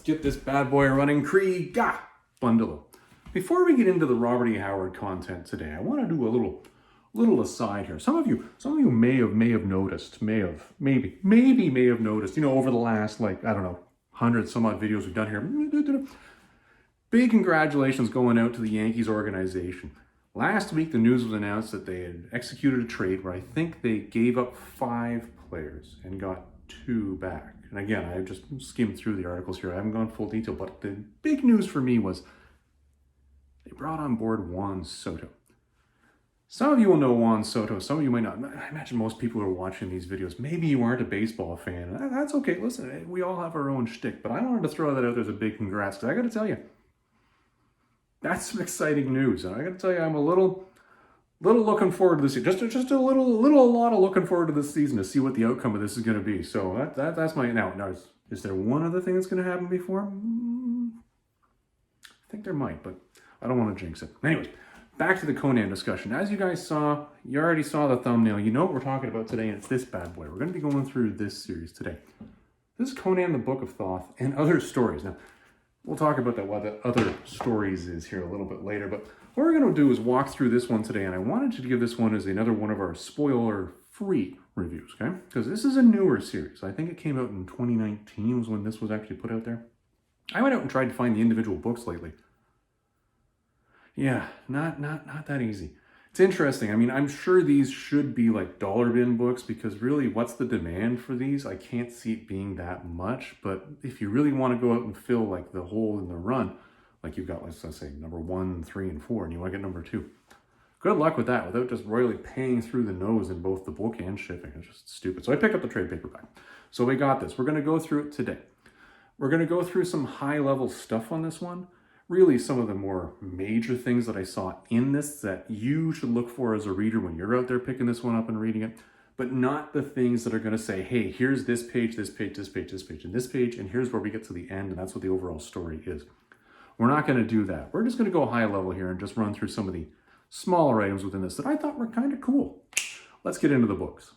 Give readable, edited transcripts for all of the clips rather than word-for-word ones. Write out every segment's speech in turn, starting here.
get this bad boy running. Kulan Gath, bundle. Before we get into the Robert E. Howard content today, I want to do a little aside here. Some of you may have noticed, maybe have noticed, over the last, I don't know, 100 some odd videos we've done here. Big congratulations going out to the Yankees organization. Last week, the news was announced that they had executed a trade where I think they gave up 5 players and got 2 back. And again, I just skimmed through the articles here. I haven't gone full detail, but the big news for me was they brought on board Juan Soto. Some of you will know Juan Soto, some of you might not. I imagine most people who are watching these videos, maybe you aren't a baseball fan. That's okay, listen, we all have our own shtick, but I wanted to throw that out there as a big congrats, because I gotta tell you, that's some exciting news. And I gotta tell you, I'm a little looking forward to this, just a lot of looking forward to this season to see what the outcome of this is gonna be. So that's my, now is there one other thing that's gonna happen before? I think there might, but I don't want to jinx it. Anyways, back to the Conan discussion. As you guys saw, you already saw the thumbnail. You know what we're talking about today, and it's this bad boy. We're going to be going through this series today. This is Conan, the Book of Thoth, and other stories. Now, we'll talk about that, what the other stories is here a little bit later, but what we're going to do is walk through this one today, and I wanted to give this one as another one of our spoiler-free reviews, okay? Because this is a newer series. I think it came out in 2019 was when this was actually put out there. I went out and tried to find the individual books lately. Yeah, not that easy. It's interesting. I mean, I'm sure these should be like dollar bin books because really, what's the demand for these? I can't see it being that much, but if you really want to go out and fill like the hole in the run, like you've got, let's say, number 1, 3, and 4, and you want to get number 2. Good luck with that without just royally paying through the nose in both the book and shipping. It's just stupid. So I picked up the trade paperback. So we got this. We're going to go through it today. We're going to go through some high-level stuff on this one. Really some of the more major things that I saw in this that you should look for as a reader when you're out there picking this one up and reading it, but not the things that are going to say, hey, here's this page, this page, this page, this page, and this page, and here's where we get to the end, and that's what the overall story is. We're not going to do that. We're just going to go high level here and just run through some of the smaller items within this that I thought were kind of cool. Let's get into the books.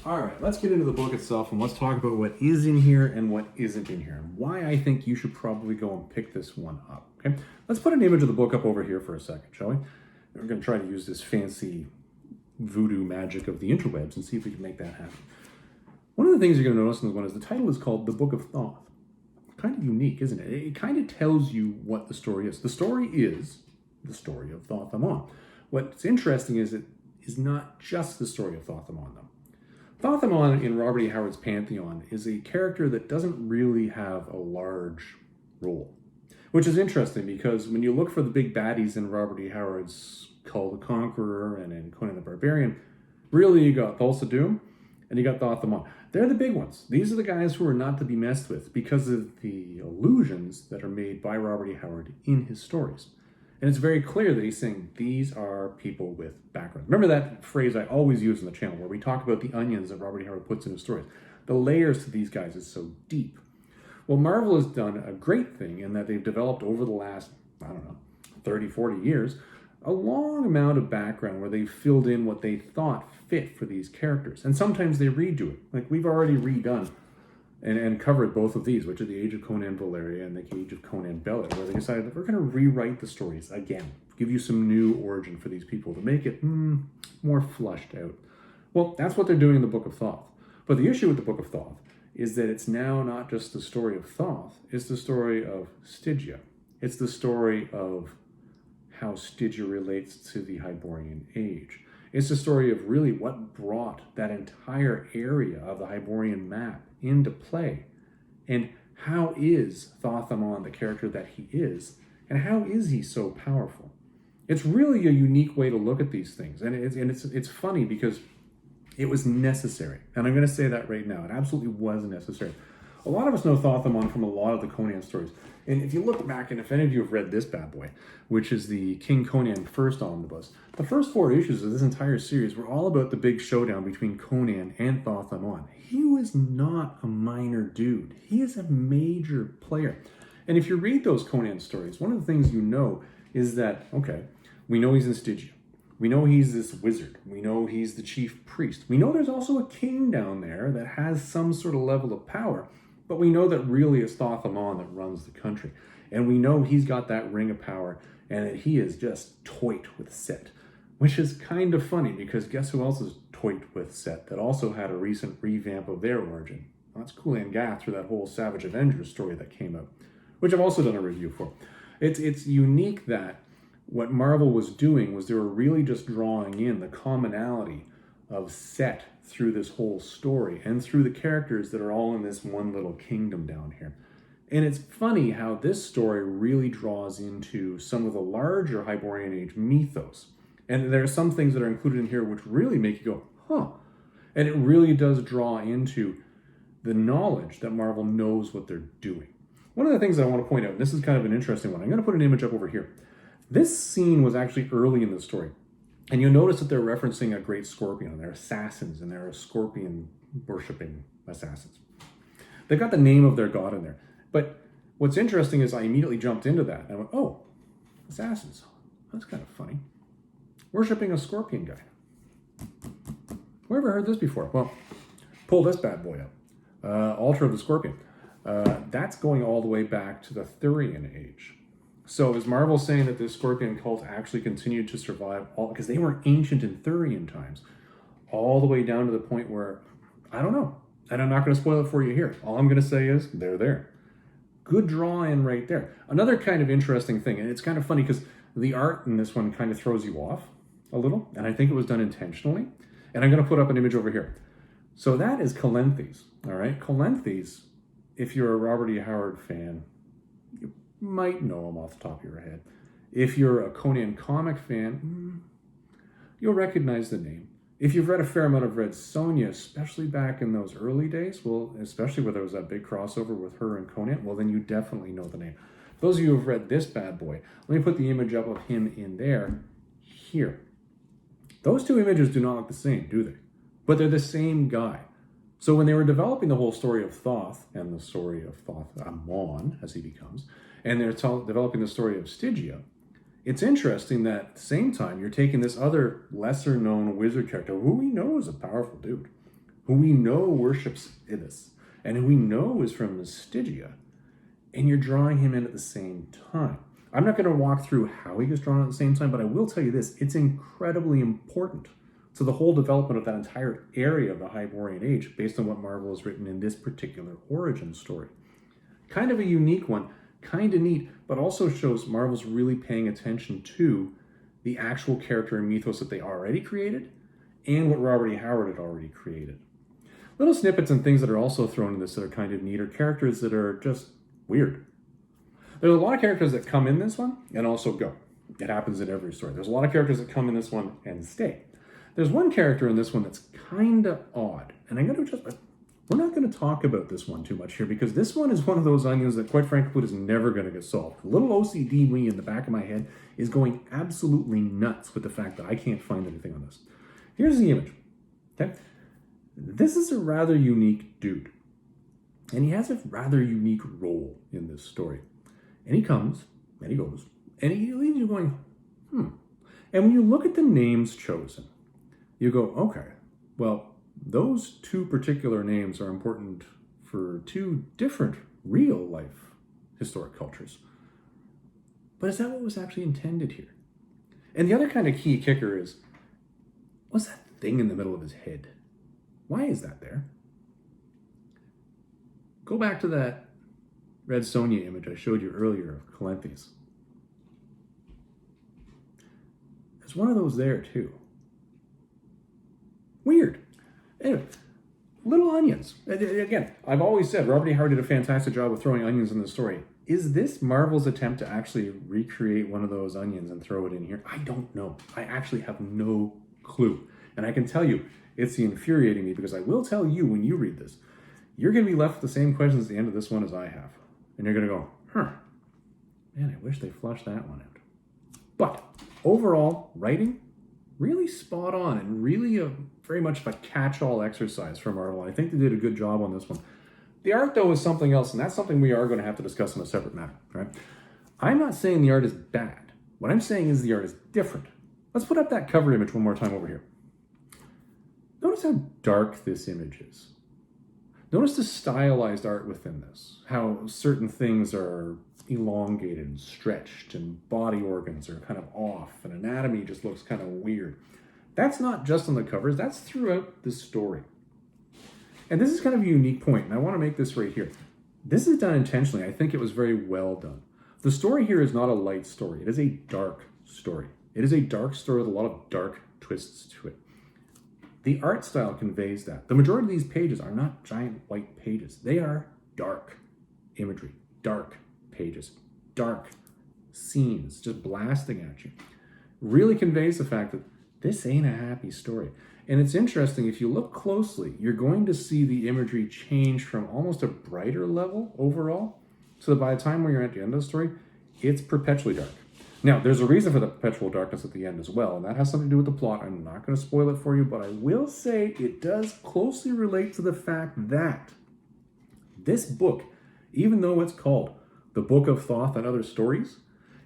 All right, let's get into the book itself and let's talk about what is in here and what isn't in here and why I think you should probably go and pick this one up, okay? Let's put an image of the book up over here for a second, shall we? We're going to try to use this fancy voodoo magic of the interwebs and see if we can make that happen. One of the things you're going to notice in this one is the title is called The Book of Thoth. Kind of unique, isn't it? It kind of tells you what the story is. The story is the story of Thoth-Amon. What's interesting is it is not just the story of Thoth-Amon, though. Thoth-Amon in Robert E. Howard's pantheon is a character that doesn't really have a large role, which is interesting because when you look for the big baddies in Robert E. Howard's Kull the Conqueror and in Conan the Barbarian, really you got Thulsa Doom and you got Thoth-Amon. They're the big ones. These are the guys who are not to be messed with because of the allusions that are made by Robert E. Howard in his stories. And it's very clear that he's saying these are people with background. Remember that phrase I always use on the channel where we talk about the onions that Robert E. Howard puts in his stories. The layers to these guys is so deep. Well, Marvel has done a great thing in that they've developed over the last, 30, 40 years, a long amount of background where they've filled in what they thought fit for these characters. And sometimes they redo it. Like we've already redone and covered both of these, which are the Age of Conan Valeria and the Age of Conan Bellet, where they decided that we're going to rewrite the stories again, give you some new origin for these people to make it more flushed out. Well, that's what they're doing in the Book of Thoth. But the issue with the Book of Thoth is that it's now not just the story of Thoth, it's the story of Stygia. It's the story of how Stygia relates to the Hyborian Age. It's the story of really what brought that entire area of the Hyborian map into play. And how is Thoth-Amon the character that he is? And how is he so powerful? It's really a unique way to look at these things. And it's funny because it was necessary. And I'm going to say that right now. It absolutely was necessary. A lot of us know Thoth-Amon from a lot of the Conan stories. And if you look back, and if any of you have read this bad boy, which is the King Conan first omnibus, the first 4 issues of this entire series were all about the big showdown between Conan and Thoth-Amon. He was not a minor dude. He is a major player. And if you read those Conan stories, one of the things you know is that, okay, we know he's in Stygia. We know he's this wizard. We know he's the chief priest. We know there's also a king down there that has some sort of level of power, but we know that really it's Thoth-Amon that runs the country. And we know he's got that ring of power and that he is just toyed with Set, which is kind of funny because guess who else is toyed with Set that also had a recent revamp of their origin? Well, that's Kulan Gath through that whole Savage Avengers story that came out, which I've also done a review for. It's unique that what Marvel was doing was they were really just drawing in the commonality of Set through this whole story and through the characters that are all in this one little kingdom down here. And it's funny how this story really draws into some of the larger Hyborian Age mythos. And there are some things that are included in here which really make you go, huh. And it really does draw into the knowledge that Marvel knows what they're doing. One of the things that I want to point out, and this is kind of an interesting one, I'm going to put an image up over here. This scene was actually early in the story. And you'll notice that they're referencing a great scorpion, and they're assassins, and they're scorpion-worshipping assassins. They've got the name of their god in there. But what's interesting is I immediately jumped into that. And I went, oh, assassins. That's kind of funny. Worshipping a scorpion guy. Who ever heard this before? Well, pull this bad boy up. Altar of the Scorpion. That's going all the way back to the Thurian Age. So is Marvel saying that this scorpion cult actually continued to survive, because they were ancient in Thurian times, all the way down to the point where, I don't know, and I'm not going to spoil it for you here. All I'm going to say is they're there. Good draw in right there. Another kind of interesting thing, and it's kind of funny because the art in this one kind of throws you off a little, and I think it was done intentionally. And I'm going to put up an image over here. So that is Calanthes, all right? Calanthes, if you're a Robert E. Howard fan, you might know him off the top of your head. If you're a Conan comic fan, you'll recognize the name. If you've read a fair amount of Red Sonja, especially back in those early days, well, especially where there was that big crossover with her and Conan, well, then you definitely know the name. For those of you who have read this bad boy, let me put the image up of him in there, here. Those two images do not look the same, do they? But they're the same guy. So when they were developing the whole story of Thoth and the story of Thoth-Amon, as he becomes, and they're developing the story of Stygia, it's interesting that at the same time, you're taking this other lesser-known wizard character, who we know is a powerful dude, who we know worships Ibis, and who we know is from the Stygia, and you're drawing him in at the same time. I'm not going to walk through how he gets drawn at the same time, but I will tell you this, it's incredibly important to the whole development of that entire area of the Hyborian Age based on what Marvel has written in this particular origin story. Kind of a unique one, kind of neat, but also shows Marvel's really paying attention to the actual character and mythos that they already created and what Robert E. Howard had already created. Little snippets and things that are also thrown in this that are kind of neat are characters that are just weird. There's a lot of characters that come in this one and also go. It happens in every story. There's a lot of characters that come in this one and stay. There's one character in this one that's kind of odd, and we're not going to talk about this one too much here because this one is one of those onions that, quite frankly, is never going to get solved. A little OCD me in the back of my head is going absolutely nuts with the fact that I can't find anything on this. Here's the image. Okay, this is a rather unique dude, and he has a rather unique role in this story. And he comes, and he goes, and he leaves you going, And when you look at the names chosen, you go, okay, well, those two particular names are important for two different real-life historic cultures. But is that what was actually intended here? And the other kind of key kicker is, what's that thing in the middle of his head? Why is that there? Go back to that Red Sonja image I showed you earlier of Calanthes. There's one of those there too. Weird. Anyway, little onions. Again, I've always said Robert E. Howard did a fantastic job of throwing onions in the story. Is this Marvel's attempt to actually recreate one of those onions and throw it in here? I don't know. I actually have no clue. And I can tell you, it's infuriating me because I will tell you when you read this, you're going to be left with the same questions at the end of this one as I have. And you're going to go, man, I wish they flushed that one out. But overall, writing, really spot on and really very much of a catch-all exercise for Marvel. I think they did a good job on this one. The art, though, is something else, and that's something we are going to have to discuss in a separate matter, right? I'm not saying the art is bad. What I'm saying is the art is different. Let's put up that cover image one more time over here. Notice how dark this image is. Notice the stylized art within this, how certain things are elongated and stretched and body organs are kind of off and anatomy just looks kind of weird. That's not just on the covers, that's throughout the story. And this is kind of a unique point, and I want to make this right here. This is done intentionally. I think it was very well done. The story here is not a light story. It is a dark story. It is a dark story with a lot of dark twists to it. The art style conveys that. The majority of these pages are not giant white pages. They are dark imagery, dark pages, dark scenes just blasting at you. Really conveys the fact that this ain't a happy story. And it's interesting, if you look closely, you're going to see the imagery change from almost a brighter level overall, so that by the time you're at the end of the story, it's perpetually dark. Now, there's a reason for the perpetual darkness at the end as well, and that has something to do with the plot. I'm not going to spoil it for you, but I will say it does closely relate to the fact that this book, even though it's called The Book of Thoth and Other Stories,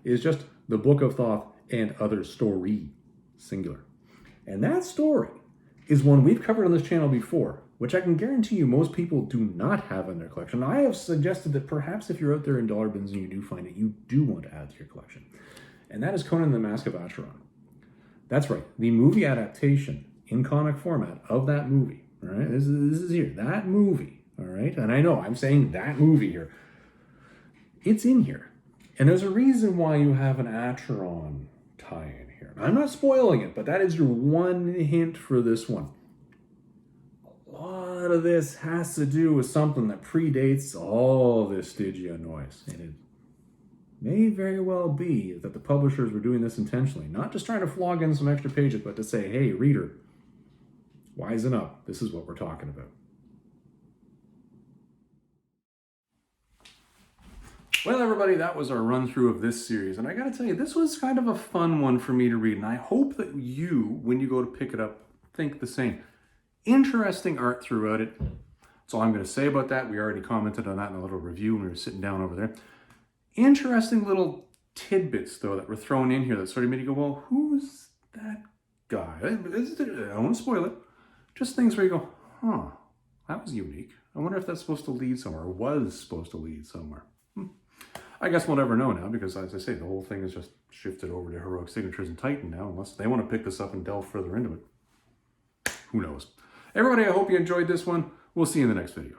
is just The Book of Thoth and Other Story, singular. And that story is one we've covered on this channel before, which I can guarantee you most people do not have in their collection. I have suggested that perhaps if you're out there in dollar bins and you do find it, you do want to add to your collection. And that is Conan the Mask of Acheron. That's right, the movie adaptation in comic format of that movie. All right, this is here, that movie. All right, and I know I'm saying that movie here. It's in here. And there's a reason why you have an Acheron tie-in here. I'm not spoiling it, but that is your one hint for this one. A lot of this has to do with something that predates all this Stygia noise. And it may very well be that the publishers were doing this intentionally, not just trying to flog in some extra pages, but to say, hey, reader, wisen up. This is what we're talking about. Well, everybody, that was our run through of this series. And I got to tell you, this was kind of a fun one for me to read. And I hope that you, when you go to pick it up, think the same. Interesting art throughout it. That's all I'm going to say about that. We already commented on that in a little review when we were sitting down over there. Interesting little tidbits, though, that were thrown in here that sort of made you go, well, who's that guy? I don't want to spoil it. Just things where you go, huh, that was unique. I wonder if that's supposed to lead somewhere, or was supposed to lead somewhere. I guess we'll never know now, because as I say, the whole thing is just shifted over to Heroic Signatures and Titan now, unless they want to pick this up and delve further into it. Who knows? Everybody, I hope you enjoyed this one. We'll see you in the next video.